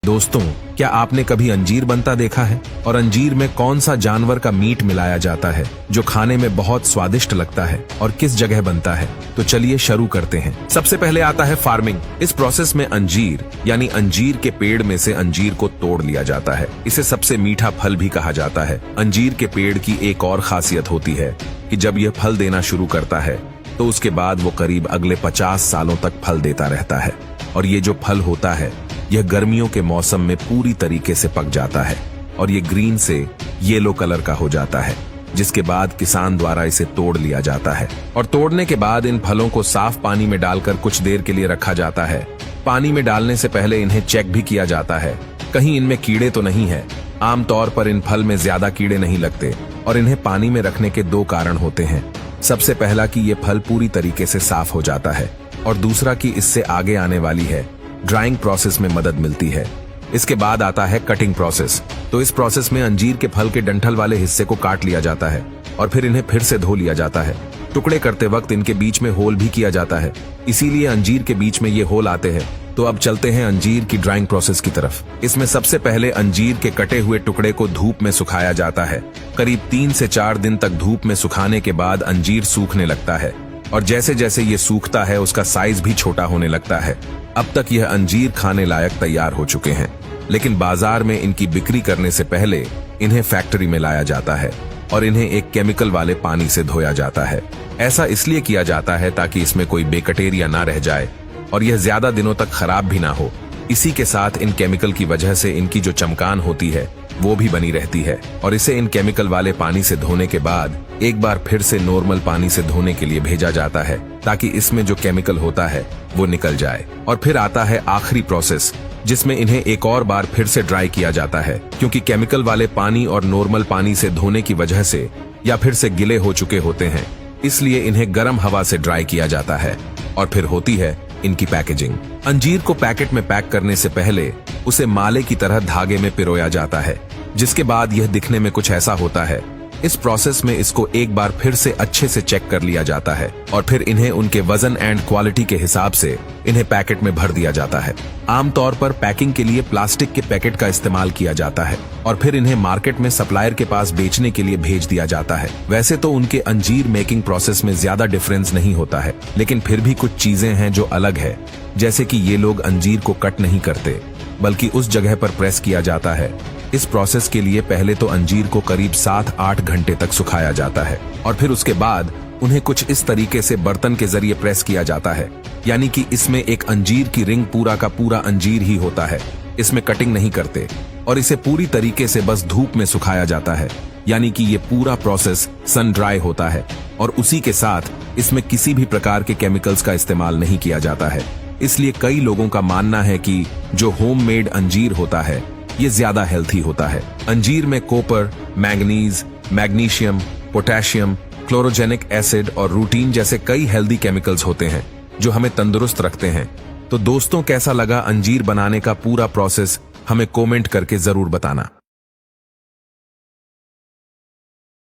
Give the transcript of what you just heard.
दोस्तों, क्या आपने कभी अंजीर बनता देखा है? और अंजीर में कौन सा जानवर का मीट मिलाया जाता है जो खाने में बहुत स्वादिष्ट लगता है और किस जगह बनता है? तो चलिए शुरू करते हैं। सबसे पहले आता है फार्मिंग। इस प्रोसेस में अंजीर यानी अंजीर के पेड़ में से अंजीर को तोड़ लिया जाता है। इसे सबसे मीठा फल भी कहा जाता है। अंजीर के पेड़ की एक और खासियत होती है कि जब यह फल देना शुरू करता है तो उसके बाद वो करीब अगले 50 सालों तक फल देता रहता है। और ये जो फल होता है यह गर्मियों के मौसम में पूरी तरीके से पक जाता है और ये ग्रीन से येलो कलर का हो जाता है, जिसके बाद किसान द्वारा इसे तोड़ लिया जाता है। और तोड़ने के बाद इन फलों को साफ पानी में डालकर कुछ देर के लिए रखा जाता है। पानी में डालने से पहले इन्हें चेक भी किया जाता है, कहीं इनमें कीड़े तो नहीं है। आमतौर पर इन फल में ज्यादा कीड़े नहीं लगते और इन्हें पानी में रखने के 2 कारण होते हैं। सबसे पहला कि ये फल पूरी तरीके से साफ हो जाता है और दूसरा कि इससे आगे आने वाली है ड्राइंग प्रोसेस में मदद मिलती है। इसके बाद आता है कटिंग प्रोसेस। तो इस प्रोसेस में अंजीर के फल के डंठल वाले हिस्से को काट लिया जाता है और फिर इन्हें फिर से धो लिया जाता है। टुकड़े करते वक्त इनके बीच में होल भी किया जाता है, इसीलिए अंजीर के बीच में ये होल आते हैं। तो अब चलते हैं अंजीर की ड्राइंग प्रोसेस की तरफ। इसमें सबसे पहले अंजीर के कटे हुए टुकड़े को धूप में सुखाया जाता है। करीब 3 से 4 दिन तक धूप में सुखाने के बाद अंजीर सूखने लगता है और जैसे जैसे ये सूखता है उसका साइज भी छोटा होने लगता है। अब तक यह अंजीर खाने लायक तैयार हो चुके हैं, लेकिन बाजार में इनकी बिक्री करने से पहले इन्हें फैक्ट्री में लाया जाता है और इन्हें एक केमिकल वाले पानी से धोया जाता है। ऐसा इसलिए किया जाता है ताकि इसमें कोई बैक्टीरिया ना रह जाए और यह ज्यादा दिनों तक खराब भी ना हो। इसी के साथ इन केमिकल की वजह से इनकी जो चमकान होती है वो भी बनी रहती है। और इसे इन केमिकल वाले पानी से धोने के बाद एक बार फिर से नॉर्मल पानी से धोने के लिए भेजा जाता है ताकि इसमें जो केमिकल होता है वो निकल जाए। और फिर आता है आखिरी प्रोसेस, जिसमें इन्हें एक और बार फिर से ड्राई किया जाता है, क्योंकि केमिकल वाले पानी और नॉर्मल पानी से धोने की वजह से या फिर से गिले हो चुके होते हैं, इसलिए इन्हें गर्म हवा से ड्राई किया जाता है। और फिर होती है इनकी पैकेजिंग। अंजीर को पैकेट में पैक करने से पहले उसे माले की तरह धागे में पिरोया जाता है, जिसके बाद यह दिखने में कुछ ऐसा होता है। इस प्रोसेस में इसको एक बार फिर से अच्छे से चेक कर लिया जाता है और फिर इन्हें उनके वजन एंड क्वालिटी के हिसाब से इन्हें पैकेट में भर दिया जाता है। आमतौर पर पैकिंग के लिए प्लास्टिक के पैकेट का इस्तेमाल किया जाता है और फिर इन्हें मार्केट में सप्लायर के पास बेचने के लिए भेज दिया जाता है। वैसे तो उनके अंजीर मेकिंग प्रोसेस में ज्यादा डिफरेंस नहीं होता है, लेकिन फिर भी कुछ चीजें हैं जो अलग है, जैसे कि ये लोग अंजीर को कट नहीं करते बल्कि उस जगह पर प्रेस किया जाता है। इस प्रोसेस के लिए पहले तो अंजीर को करीब 7-8 घंटे तक सुखाया जाता है और फिर उसके बाद उन्हें कुछ इस तरीके से बर्तन के जरिए प्रेस किया जाता है, यानी कि इसमें एक अंजीर की रिंग पूरा का पूरा अंजीर ही होता है। इसमें कटिंग नहीं करते और इसे पूरी तरीके से बस धूप में सुखाया जाता है, यानी कि ये पूरा प्रोसेस सन ड्राई होता है और उसी के साथ इसमें किसी भी प्रकार के केमिकल्स का इस्तेमाल नहीं किया जाता है। इसलिए कई लोगों का मानना है कि जो होममेड अंजीर होता है ये ज्यादा हेल्थी होता है। अंजीर में copper, manganese, magnesium, potassium, chlorogenic acid और रूटीन जैसे कई हेल्दी केमिकल्स होते हैं जो हमें तंदुरुस्त रखते हैं। तो दोस्तों, कैसा लगा अंजीर बनाने का पूरा प्रोसेस? हमें कमेंट करके जरूर बताना।